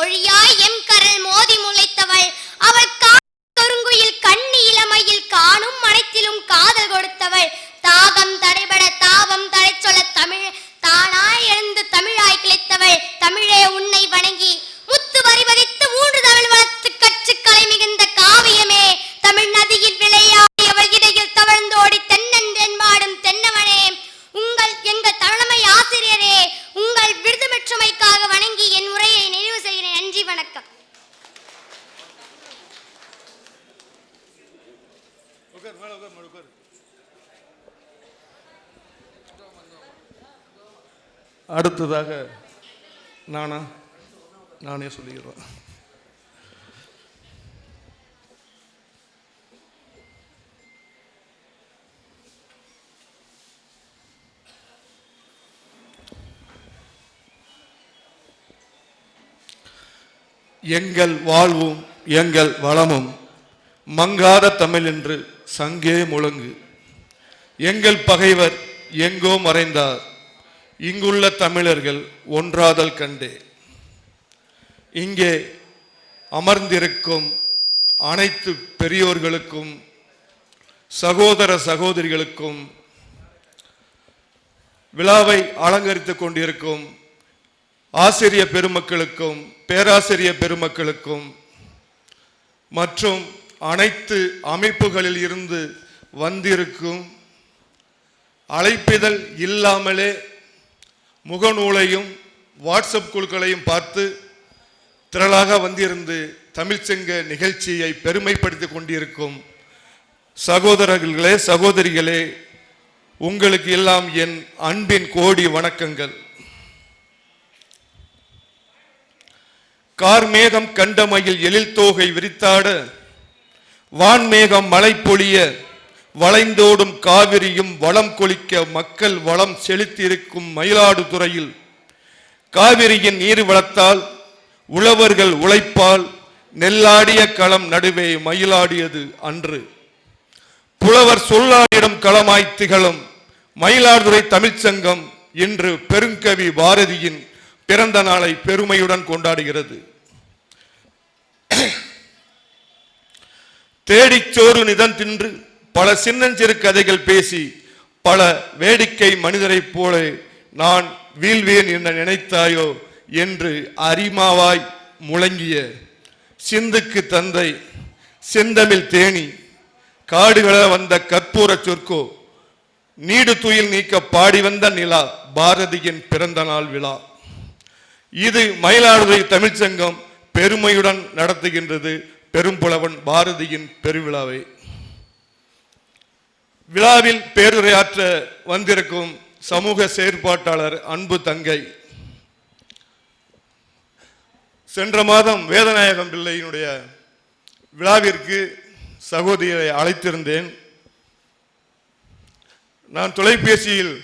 மொழியாய் M கரல் மோதி முளைத்தவள் அவள் கருங்குயில் கண்ணி இளமையில் காணும் அனைத்திலும் காதல் கொடுத்தவள் தாகம் தடைபட தாவம் தடை சொல்ல தமிழ் தானாய் எழுந்து தமிழாய் கிளைத்தவள் தமிழே உன்னை வணங்கி முத்து வரிவதித்து 3 தமிழ் வளர்த்து கற்று கலை மிகுந்த காவியமே தமிழ் நதியில் விளையாடி அவள் இடையில் தவழ்ந்தோடி தென்னன் தென்பாடும் தென்னவனே எங்கள் தலைமை ஆசிரியரே உங்கள் விருது பெற்றமைக்காக வணங்கி என் உரையை நிறைவு செய்கிறேன். நன்றி, வணக்கம். அடுத்ததாக நானே சொல்லிக்கிறேன். எங்கள் வாழ்வும் எங்கள் வளமும் மங்காத தமிழ் என்று சங்கே முழங்கு. எங்கள் பகைவர் எங்கோ மறைந்தார், இங்குள்ள தமிழர்கள் ஒன்றாதல் கண்டே. இங்கே அமர்ந்திருக்கும் அனைத்து பெரியோர்களுக்கும் சகோதர சகோதரிகளுக்கும் விழாவை அலங்கரித்துக் கொண்டிருக்கும் ஆசிரிய பெருமக்களுக்கும் பேராசிரிய பெருமக்களுக்கும் மற்றும் அனைத்து அமைப்புகளில் இருந்து வந்திருக்கும் அழைப்பிதழ் இல்லாமலே முகநூலையும் வாட்ஸ்அப் குழுக்களையும் பார்த்து திரளாக வந்திருந்து தமிழ்ச்சங்க நிகழ்ச்சியை பெருமைப்படுத்திக் கொண்டிருக்கும் சகோதரர்களே சகோதரிகளே, உங்களுக்கு எல்லாம் என் அன்பின் கோடி வணக்கங்கள். கார்மேகம் கண்டமையில் எழில் தோகை விரித்தாட, வான்மேகம் மழை பொழிய, வளைந்தோடும் காவிரியும் வளம் கொளிக்க, மக்கள் வளம் செலுத்தியிருக்கும் மயிலாடுதுறையில் காவிரியின் நீர் வளத்தால் உழவர்கள் உழைப்பால் நெல்லாடிய களம் நடுவே மயிலாடியது அன்று. புலவர் சொல்லாடிடும் களமாய் திகழும் மயிலாடுதுறை தமிழ்ச்சங்கம் இன்று பெருங்கவி பாரதியின் பிறந்த நாளை பெருமையுடன் கொண்டாடுகிறது. தேடிச்சோறு நிதம் தின்று பல சின்னஞ்சிறு கதைகள் பேசி பல வேடிக்கை மனிதரைப் போல நான் வீழ்வேன் என நினைத்தாயோ என்று அரிமாவாய் முழங்கிய சிந்துக்கு தந்தை செந்தமிழ் தேனி காடுகள வந்த கற்பூர சொற்கோ நீடு துயில் நீக்க பாடி வந்த நிலா பாரதியின் பிறந்த நாள் விழா. இது மயிலாடுதுறை தமிழ்ச்சங்கம் பெருமையுடன் நடத்துகின்றது பெரும்புலவன் பாரதியின் பெருவிழாவை. விழாவில் பேருரையாற்ற வந்திருக்கும் சமூக செயற்பாட்டாளர் அன்பு தங்கை, சென்ற மாதம் வேதநாயகம் பிள்ளையினுடைய விழாவிற்கு சகோதரியை அழைத்திருந்தேன். நான் தொலைபேசியில்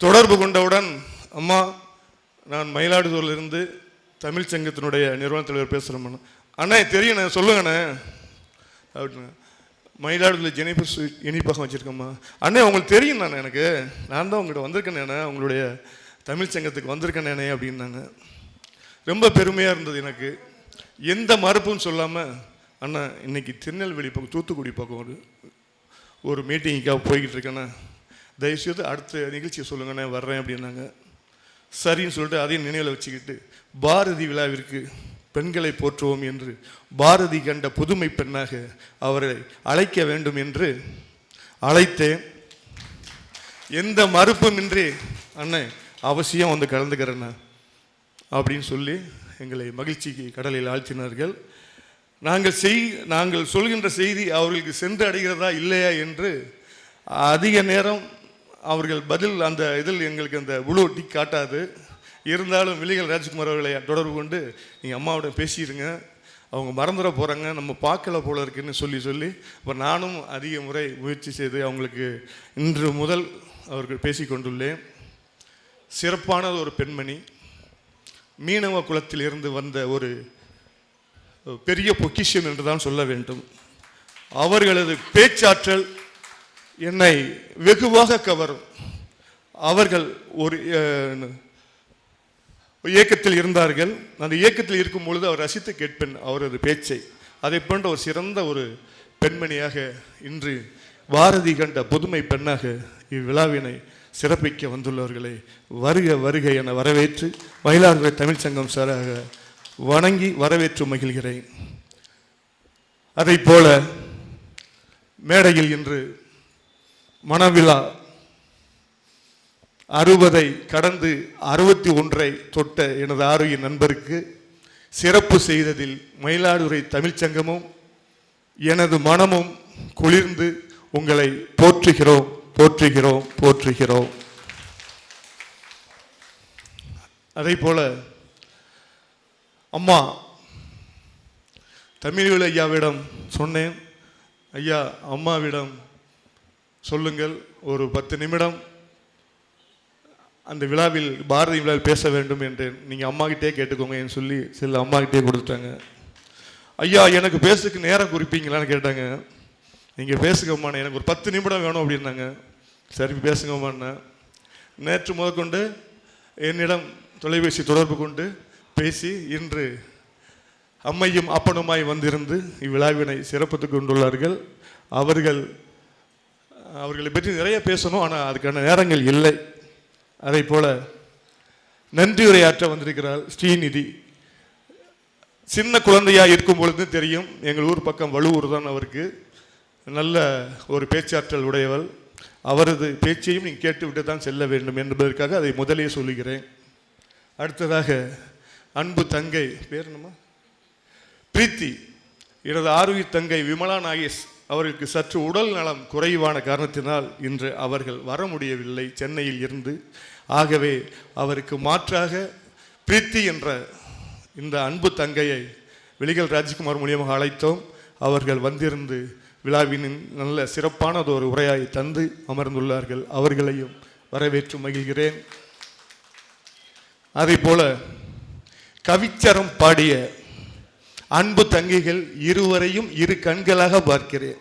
தொடர்பு கொண்டவுடன், அம்மா நான் மயிலாடுதுறையிலிருந்து தமிழ் சங்கத்தினுடைய நிறுவன தலைவர் பேசுகிறேன். அண்ணா தெரியும் நான் சொல்லுங்கண்ணே அப்படின்னு. மயிலாடுதுறை ஜெனிப்பு இனிப்பாக வச்சுருக்கேம்மா. அண்ணே உங்களுக்கு தெரியும் நான் எனக்கு நான் தான் உங்கள்கிட்ட வந்திருக்கேனே, உங்களுடைய தமிழ் சங்கத்துக்கு வந்திருக்கேனே அப்படின்னாங்க. ரொம்ப பெருமையாக இருந்தது எனக்கு. எந்த மறுப்பும் சொல்லாமல், அண்ணா இன்னைக்கு திருநெல்வேலி பக்கம் தூத்துக்குடி பக்கம் ஒரு மீட்டிங்காக போய்கிட்டு இருக்கேண்ணே, தயவுசெய்து அடுத்த நிகழ்ச்சியை சொல்லுங்கண்ணே வர்றேன் அப்படின்னாங்க. சரின்னு சொல்லிட்டு அதையும் நினைவில் வச்சுக்கிட்டு பாரதி விழாவிற்கு பெண்களை போற்றுவோம் என்று பாரதி கண்ட புதுமை பெண்ணாக அவரை அழைக்க வேண்டும் என்று அழைத்தேன். எந்த மறுப்புமின்றி அண்ணன் அவசியம் வந்து கலந்துக்கிறேண்ணா அப்படின்னு சொல்லி எங்களை மகிழ்ச்சிக்கு கடலில் ஆழ்த்தினார்கள். நாங்கள் சொல்கின்ற செய்தி அவர்களுக்கு சென்று அடைகிறதா இல்லையா என்று அதிக நேரம் அவர்கள் பதில் அந்த இதில் எங்களுக்கு அந்த உளூட்டி காட்டாது. இருந்தாலும் வில்லிகள் ராஜ்குமார் அவர்களை தொடர்பு கொண்டு நீங்கள் அம்மாவோட பேசிடுங்க, அவங்க மறந்துட போகிறாங்க, நம்ம பார்க்கல போல இருக்குன்னு சொல்லி இப்போ நானும் அதிக முறை முயற்சி செய்து அவங்களுக்கு இன்று முதல் அவர்கள் பேசி கொண்டுள்ளேன். சிறப்பான ஒரு பெண்மணி, மீனவ குலத்தில் இருந்து வந்த ஒரு பெரிய பொக்கிஷம் என்று தான் சொல்ல வேண்டும். அவர்களது பேச்சாற்றல் என்னை வெகுவாக கவரும். அவர்கள் இயக்கத்தில் இருந்தார்கள். அந்த இயக்கத்தில் இருக்கும் பொழுது அவர் ரசித்து கேட்பேன் அவரது பேச்சை. அதை போன்ற ஒரு சிறந்த ஒரு பெண்மணியாக இன்று பாரதி கண்ட புதுமை பெண்ணாக இவ்விழாவினை சிறப்பிக்க வந்துள்ளவர்களை வருக வருக என வரவேற்று மயிலாடுதுறை தமிழ்ச்சங்கம் சாராக வணங்கி வரவேற்று மகிழ்கிறேன். அதை போல மேடையில் இன்று மணவிழா 60 கடந்து 61 தொட்ட எனது ஆரோக்கிய நண்பருக்கு சிறப்பு செய்ததில் மயிலாடுதுறை தமிழ்ச்சங்கமும் எனது மனமும் குளிர்ந்து உங்களை போற்றுகிறோம் போற்றுகிறோம் போற்றுகிறோம். அதை போல அம்மா தமிழ்வேலு ஐயாவிடம் சொன்னேன், ஐயா அம்மாவிடம் சொல்லுங்கள் ஒரு 10 நிமிடம் அந்த விழாவில் பாரதி விழாவில் பேச வேண்டும் என்றேன். நீங்கள் அம்மாக்கிட்டே கேட்டுக்கோங்க சொல்லி சில அம்மாக்கிட்டே கொடுத்துட்டாங்க. ஐயா எனக்கு பேசுக்கு நேரம் குறிப்பீங்களான்னு கேட்டாங்க. நீங்கள் பேசுங்கம்மா, எனக்கு ஒரு 10 நிமிடம் வேணும் அப்படின்னாங்க. சரி பேசுங்கம்மாண்ணா. நேற்று முதற்கொண்டு என்னிடம் தொலைபேசி தொடர்பு கொண்டு பேசி இன்று அம்மையும் அப்பனுமாய் வந்திருந்து இவ்விழாவினை சிறப்பித்துக் கொண்டுள்ளார்கள். அவர்களை பற்றி நிறைய பேசணும், ஆனால் அதுக்கான நேரங்கள் இல்லை. அதை போல நன்றியுரையாற்ற வந்திருக்கிறார் ஸ்ரீநிதி. சின்ன குழந்தையா இருக்கும் பொழுது தெரியும், எங்கள் ஊர் பக்கம் வழுவூர் தான் அவருக்கு. நல்ல ஒரு பேச்சாற்றல் உடையவள். அவரது பேச்சையும் நீங்கள் கேட்டுவிட்டு தான் செல்ல வேண்டும் என்பதற்காக அதை முதலே சொல்லுகிறேன். அடுத்ததாக அன்பு தங்கை பேர் என்னம்மா பிரீத்தி, எனது ஆரோக்கிய தங்கை விமலா நாகேஷ் அவர்களுக்கு சற்று உடல் நலம் குறைவான காரணத்தினால் இன்று அவர்கள் வர முடியவில்லை சென்னையில் இருந்து. ஆகவே அவருக்கு மாற்றாக பிரீத்தி என்ற இந்த அன்பு தங்கையை வெளிகள் ராஜ்குமார் மூலியமாக அழைத்தோம். அவர்கள் வந்திருந்து விழாவின் நல்ல சிறப்பானது ஒரு உரையாய் தந்து அமர்ந்துள்ளார்கள். அவர்களையும் வரவேற்று மகிழ்கிறேன். அதே போல கவிச்சரம் பாடிய அன்பு தங்கைகள் இருவரையும் இரு கண்களாக பார்க்கிறேன்.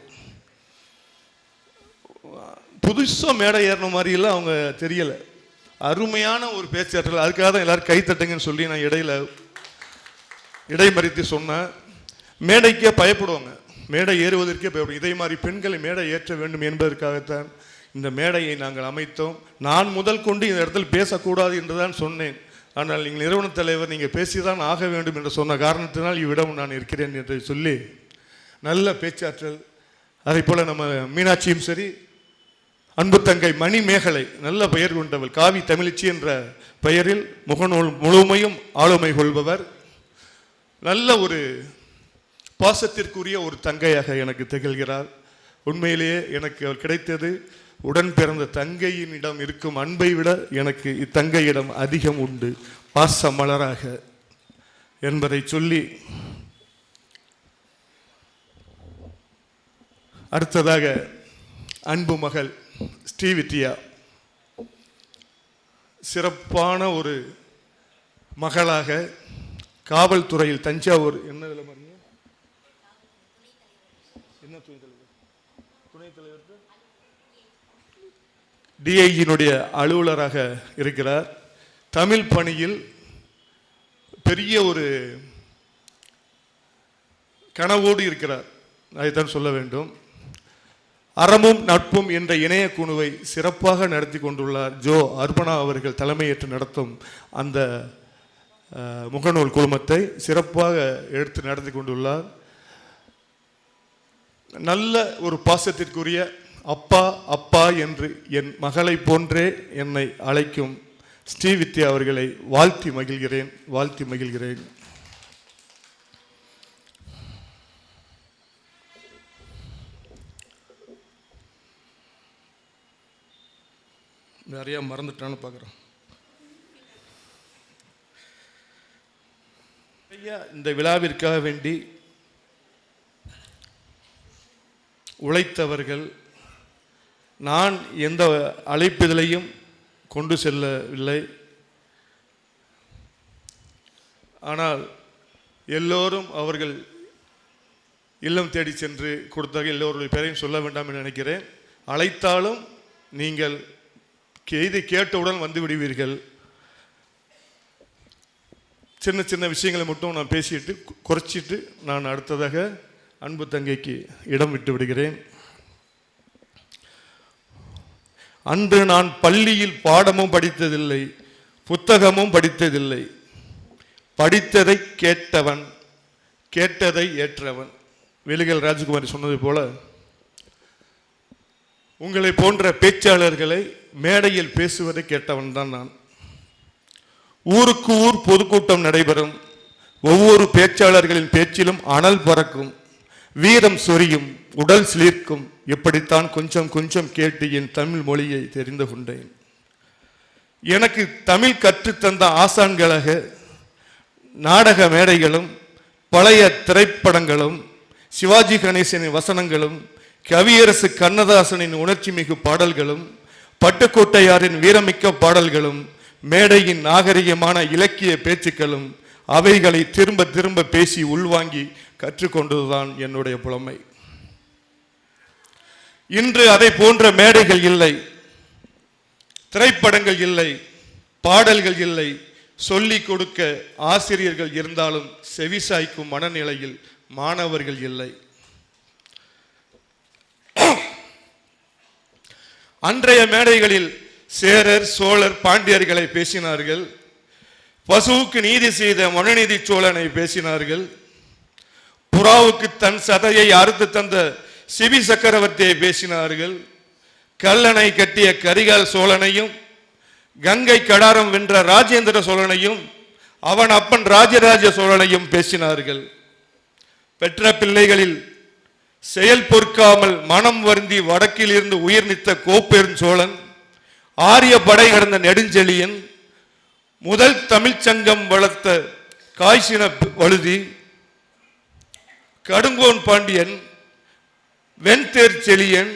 புதுசா மேடை ஏறின மாதிரிலாம் அவங்க தெரியல. அருமையான ஒரு பேச்சாற்றல். அதுக்காக தான் எல்லாரும் கை தட்டுங்கன்னு சொல்லி நான் இடைமறித்து சொன்னேன். மேடைக்கே பயப்படுவாங்க, மேடை ஏறுவதற்கே பயப்படும். இதே மாதிரி பெண்களை மேடை ஏற்ற வேண்டும் என்பதற்காகத்தான் இந்த மேடையை நாங்கள் அமைத்தோம். நான் முதல் கொண்டு இந்த இடத்தில் பேசக்கூடாது என்றுதான் சொன்னேன். ஆனால் நீங்கள் நிறுவன தலைவர் நீங்கள் பேசிதான் ஆக வேண்டும் என்று சொன்ன காரணத்தினால் இவ்விடம் நான் இருக்கிறேன் என்று சொல்லி நல்ல பேச்சாற்றல். அதே போல் நம்ம மீனாட்சியும் சரி, அன்பு தங்கை மணிமேகலை நல்ல பெயர் கொண்டவள். காவி தமிழச்சி என்ற பெயரில் முகநூல் முழுமையும் ஆளுமை கொள்பவர். நல்ல ஒரு பாசத்திற்குரிய ஒரு தங்கையாக எனக்கு திகழ்கிறார். உண்மையிலேயே எனக்கு அவர் கிடைத்தது உடன் பிறந்த தங்கையினிடம் இருக்கும் அன்பை விட எனக்கு இத்தங்கையிடம் அதிகம் உண்டு, பாச மலராக என்பதை சொல்லி அடுத்ததாக அன்பு மகள் ஸ்ரீவித்யா சிறப்பான ஒரு மகளாக காவல்துறையில் தஞ்சாவூர் என்ன துணைத் தலைவர் டிஐஜியினுடைய அலுவலராக இருக்கிறார். தமிழ் பணியில் பெரிய ஒரு கனவோடு இருக்கிறார், அதைத்தான் சொல்ல வேண்டும். அறமும் நட்பும் என்ற இணைய குழுவை சிறப்பாக நடத்தி கொண்டுள்ளார். ஜோ அர்பனா அவர்கள் தலைமையேற்று நடத்தும் அந்த முகநூல் குழுமத்தை சிறப்பாக எடுத்து நடத்தி கொண்டுள்ளார். நல்ல ஒரு பாசத்திற்குரிய அப்பா அப்பா என்று என் மகளை போன்றே என்னை அழைக்கும் ஸ்ரீவித்யா அவர்களை வாழ்த்தி மகிழ்கிறேன், வாழ்த்தி மகிழ்கிறேன். நிறைய மறந்துட்டான்னு பார்க்குறேன். இந்த விழாவிற்காக வேண்டி உழைத்தவர்கள், நான் எந்த அழைப்புதலையும் கொண்டு செல்லவில்லை. ஆனால் எல்லோரும் அவர்கள் இல்லம் தேடி சென்று கொடுத்தார்கள். எல்லோருடைய பேரையும் சொல்ல வேண்டாம் என்று நினைக்கிறேன். அழைத்தாலும் நீங்கள் இதை கேட்டவுடன் வந்து விடுவீர்கள். சின்ன சின்ன விஷயங்களை மட்டும் நான் பேசிட்டு குறைச்சிட்டு நான் அடுத்ததாக அன்பு தங்கைக்கு இடம் விட்டு விடுகிறேன். அன்று நான் பள்ளியில் பாடமும் படித்ததில்லை, புத்தகமும் படித்ததில்லை. படித்ததை கேட்டவன், கேட்டதை ஏற்றவன். வேலுகள் ராஜகுமாரி சொன்னது போல உங்களை போன்ற பேச்சாளர்களை மேடையில் பேசுவதை கேட்டவன் தான் நான். ஊருக்கு ஊர் பொதுக்கூட்டம் நடைபெறும். ஒவ்வொரு பேச்சாளர்களின் பேச்சிலும் அனல் பறக்கும், வீரம் சொரியும், உடல் சிலிர்க்கும். இப்படித்தான் கொஞ்சம் கொஞ்சம் கேட்டு என் தமிழ் மொழியை தெரிந்து கொண்டேன். எனக்கு தமிழ் கற்றுத்தந்த ஆசான்களாக நாடக மேடைகளும் பழைய திரைப்படங்களும் சிவாஜி கணேசனின் வசனங்களும் கவியரசு கண்ணதாசனின் உணர்ச்சி மிகு பாடல்களும் பட்டுக்கோட்டையாரின் வீரமிக்க பாடல்களும் மேடையின் நாகரிகமான இலக்கிய பேச்சுக்களும் அவைகளை திரும்ப திரும்ப பேசி உள்வாங்கி கற்றுக்கொண்டதுதான் என்னுடைய புலமை. இன்று அதை போன்ற மேடைகள் இல்லை, திரைப்படங்கள் இல்லை, பாடல்கள் இல்லை. சொல்லிக் கொடுக்க ஆசிரியர்கள் இருந்தாலும் செவிசாய்க்கும் மனநிலையில் மாணவர்கள் இல்லை. அன்றைய மேடைகளில் சேரர், சோழர், பாண்டியர்களை பேசினார்கள். பசுவுக்கு நீதி செய்த மனுநீதி சோழனை பேசினார்கள். புறாவுக்கு தன் சதையை அறுத்து தந்த சிபி சக்கரவர்த்தியை பேசினார்கள். கல்லணை கட்டிய கரிகால் சோழனையும் கங்கை கடாரம் வென்ற ராஜேந்திர சோழனையும் அவன் அப்பன் ராஜராஜ சோழனையும் பேசினார்கள். பெற்ற பிள்ளைகளில் செயல் பொறுக்காமல் மனம் வருந்தி வடக்கில் இருந்து உயிர் நீத்த கோப்பெரும் சோழன், ஆரிய படை கடந்த நெடுஞ்செழியன், முதல் தமிழ்ச்சங்கம் வளர்த்த காய்ச்சின வழுதி, கடுங்கோன் பாண்டியன், வெண்தேர் செழியன்,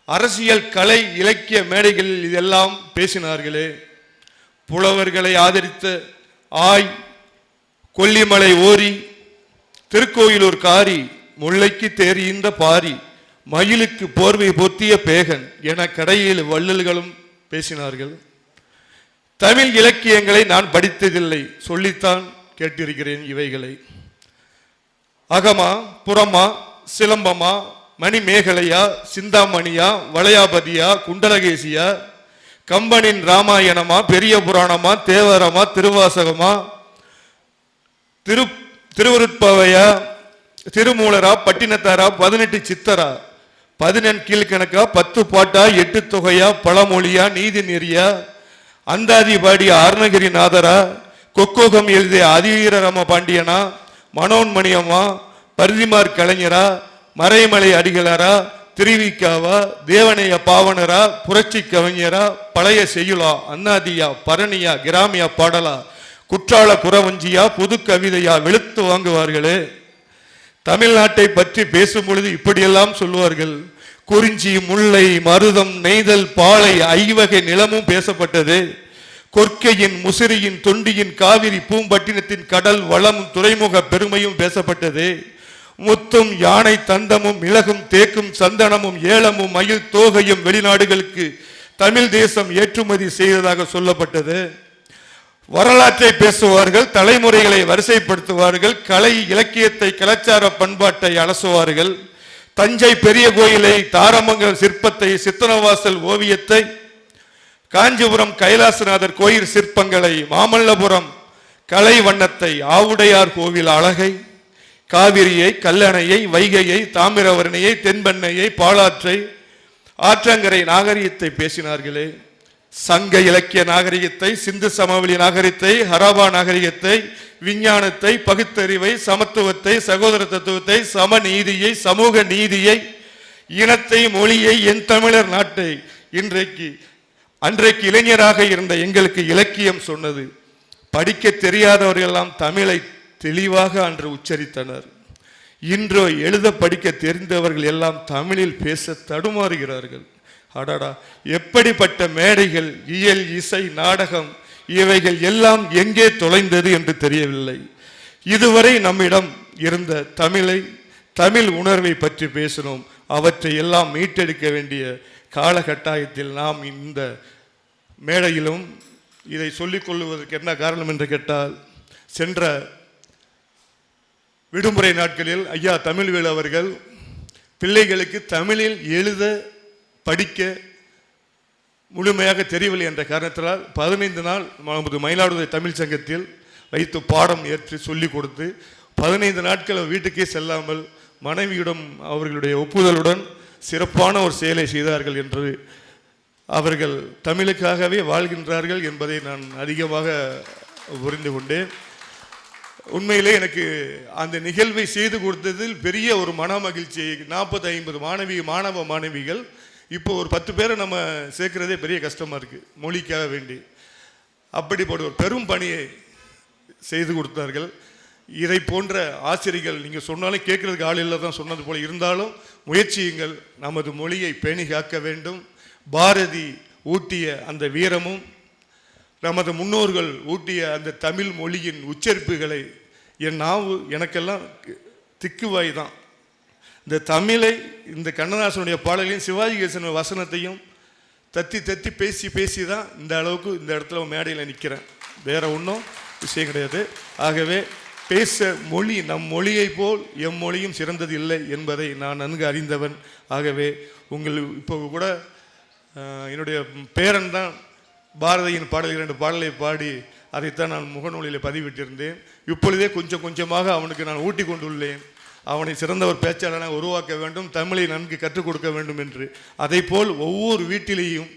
அரசியல் கலை இலக்கிய மேடைகளில் இதெல்லாம் பேசினார்களே. புலவர்களை ஆதரித்த ஆய், கொல்லிமலை ஓரி, திருக்கோயிலூர் காரி, முல்லைக்கு தேறிந்த பாரி, மயிலுக்கு போர்வை பொத்திய பேகன் என கடையில் வள்ளல்களும் பேசினார்கள். தமிழ் இலக்கியங்களை நான் படித்ததில்லை, சொல்லித்தான் கேட்டிருக்கிறேன் இவைகளை. அகமா, புறமா, சிலம்பமா, மணிமேகலையா, சிந்தாமணியா, வளையாபதியா, குண்டலகேசியா, கம்பனின் ராமாயணமா, பெரிய புராணமா, தேவரமா, திருவாசகமா, திருவருட்பாவையா, திருமூலரா, பட்டினத்தாரா, 18 சித்தரா, 14 கீழ்கணக்கா, 10 பாட்டா, 8 தொகையா, பழமொழியா, நீதி நெறியா, அந்தாதி பாடிய அருணகிரிநாதரா, கொக்கோகம் எழுதிய அதிவீரராம பாண்டியனா, மனோன்மணியம்மா, பரிதிமார் கலைஞரா, மறைமலை அடிகளாரா, திருவிக்காவா, தேவனைய பாவனரா, புரட்சி கவிஞரா, பழைய செய்யுளா, அண்ணாதியா, பரணியா, கிராமியா பாடலா, குற்றால குறவஞ்சியா, புது கவிதையா வெளுத்து வாங்குவார்களே. தமிழ்நாட்டை பற்றி பேசும் பொழுது இப்படியெல்லாம் சொல்லுவார்கள். குறிஞ்சி, முல்லை, மருதம், நெய்தல், பாலை, ஐவகை நிலமும் பேசப்பட்டது. கொற்கையின், முசிறியின், தொண்டியின், காவிரி, பூம்பட்டினத்தின் கடல் வளமும் துறைமுக பெருமையும் பேசப்பட்டது. முத்தும், யானை தந்தமும், மிளகும், தேக்கும், சந்தனமும், ஏலமும், மயில் தோகையும் வெளிநாடுகளுக்கு தமிழ் தேசம் ஏற்றுமதி செய்ததாக சொல்லப்பட்டது. வரலாற்றை பேசுவார்கள், தலைமுறைகளை வரிசைப்படுத்துவார்கள், கலை இலக்கியத்தை, கலாச்சார பண்பாட்டை அலசுவார்கள். தஞ்சை பெரிய கோயிலை, தாரமங்கலம் சிற்பத்தை, சித்தனவாசல் ஓவியத்தை, காஞ்சிபுரம் கைலாசநாதர் கோயில் சிற்பங்களை, மாமல்லபுரம் கலை வண்ணத்தை, ஆவுடையார் கோவில் அழகை, காவிரியை, கல்லணையை, வைகையை, தாமிரவரணியை, தென்பெண்ணையை, பாலாற்றை, ஆற்றங்கரை நாகரிகத்தை பேசினார்களே. சங்க இலக்கிய நாகரிகத்தை, சிந்து சமவெளி நாகரிகத்தை, ஹராபா நாகரிகத்தை, விஞ்ஞானத்தை, பகுத்தறிவை, சமத்துவத்தை, சகோதர தத்துவத்தை, சமநீதியை, சமூக நீதியை, இனத்தை, மொழியை, என் தமிழர் நாட்டை அன்றைக்கு இளைஞராக இருந்த எங்களுக்கு இலக்கியம் சொன்னது. படிக்க தெரியாதவர்கள் எல்லாம் தமிழை தெளிவாக அன்று உச்சரித்தனர். இன்றோ எழுத படிக்க தெரிந்தவர்கள் எல்லாம் தமிழில் பேச தடுமாறுகிறார்கள். அடடா, எப்படிப்பட்ட மேடைகள், இயல், இசை, நாடகம் இவைகள் எல்லாம் எங்கே தொலைந்தது என்று தெரியவில்லை. இதுவரை நம்மிடம் இருந்த தமிழ் உணர்வை பற்றி பேசினோம். அவற்றை எல்லாம் மீட்டெடுக்க வேண்டிய காலகட்டாயத்தில் நாம் இந்த மேடையிலும் இதை சொல்லிக் கொள்வதற்கு என்ன காரணம் என்று கேட்டால், சென்ற விடுமுறை நாட்களில் ஐயா தமிழ்வேலு அவர்கள் பிள்ளைகளுக்கு தமிழில் எழுத படிக்க முழுமையாக தெரியவில்லை என்ற காரணத்தினால் 15 நாள் நமது மயிலாடுதுறை தமிழ் சங்கத்தில் வைத்து பாடம் ஏற்றி சொல்லிக் கொடுத்து 15 நாட்கள் வீட்டுக்கே செல்லாமல் மனைவியிடம் அவர்களுடைய ஒப்புதலுடன் சிறப்பான ஒரு செயலை செய்தார்கள் என்று அவர்கள் தமிழுக்காகவே வாழ்கின்றார்கள் என்பதை நான் அதிகமாக புரிந்து கொண்டேன். உண்மையிலே எனக்கு அந்த நிகழ்வை செய்து கொடுத்ததில் பெரிய ஒரு மன மகிழ்ச்சி. 40-50 மாணவ மாணவிகள் இப்போ ஒரு 10 பேரை நம்ம சேர்க்கிறதே பெரிய கஷ்டமாக இருக்குது மொழிக்காக வேண்டி. அப்படிப்பட்ட ஒரு பெரும் பணியை செய்து கொடுத்தார்கள். இதை போன்ற ஆசிரியர்கள் நீங்கள் சொன்னாலும் கேட்கறதுக்கு ஆள் இல்லை தான் சொன்னது போல இருந்தாலும் முயற்சியுங்கள். நமது மொழியை பேணி காக்க வேண்டும். பாரதி ஊட்டிய அந்த வீரமும் நமது முன்னோர்கள் ஊட்டிய அந்த தமிழ் மொழியின் உச்சரிப்புகளை என் நாவு எனக்கெல்லாம் திக்குவாய் தான். இந்த தமிழை இந்த கண்ணதாசனுடைய பாடலையும் சிவாஜி கணேசன் வசனத்தையும் தத்தி தத்தி பேசி பேசி தான் இந்த அளவுக்கு இந்த இடத்துல மேடையில் நிற்கிறேன். வேற ஒன்றும் விஷயம் கிடையாது. ஆகவே பேச மொழி நம் மொழியை போல் எம் மொழியும் சிறந்தது இல்லை என்பதை நான் நன்கு அறிந்தவன். ஆகவே உங்கள் இப்போ கூட என்னுடைய பேரன் தான் பாரதியின் பாடல் 2 பாடலை பாடி அதைத்தான் நான் முகநூலில் பதிவிட்டிருந்தேன். இப்பொழுதே கொஞ்சம் கொஞ்சமாக அவனுக்கு நான் ஊட்டி கொண்டுள்ளேன். அவனை சிறந்த ஒரு பேச்சாளனாக உருவாக்க வேண்டும், தமிழை நன்கு கற்றுக் கொடுக்க வேண்டும் என்று. அதை போல் ஒவ்வொரு வீட்டிலேயும்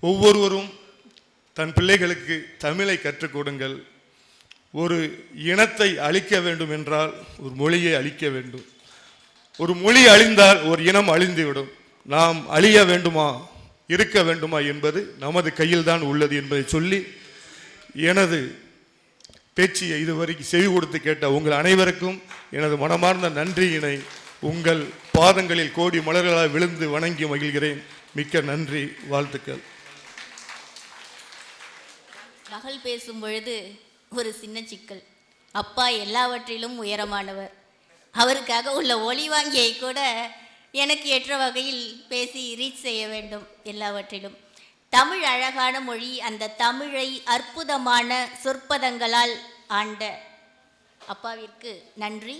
ஒவ்வொருவரும் தன் பிள்ளைகளுக்கு தமிழை கற்றுக் கொடுங்கள். ஒரு இனத்தை அழிக்க வேண்டும் என்றால் ஒரு மொழியை அழிக்க வேண்டும். ஒரு மொழி அழிந்தால் ஒரு இனம் அழிந்துவிடும். நாம் அழிய வேண்டுமா இருக்க வேண்டுமா என்பது நமது கையில் தான் உள்ளது என்பதை சொல்லி எனது பேச்சியை இதுவரைக்கும் செவி கொடுத்து கேட்ட உங்கள் அனைவருக்கும் எனது மனமார்ந்த நன்றியினை உங்கள் பாதங்களில் கோடி மலர்களால் விழுந்து வணங்கி மகிழ்கிறேன். மிக்க நன்றி, வாழ்த்துக்கள். மகள் பேசும் பொழுது ஒரு சின்ன சிக்கல். அப்பா எல்லாவற்றிலும் உயரமானவர். அவருக்காக உள்ள ஒளி வாங்கியை கூட எனக்கு ஏற்ற வகையில் பேசி ரீச் செய்ய வேண்டும். எல்லாவற்றிலும் தமிழ் அழகான மொழி. அந்த தமிழை அற்புதமான சொற்பதங்களால் ஆண்ட அப்பாவிற்கு நன்றி.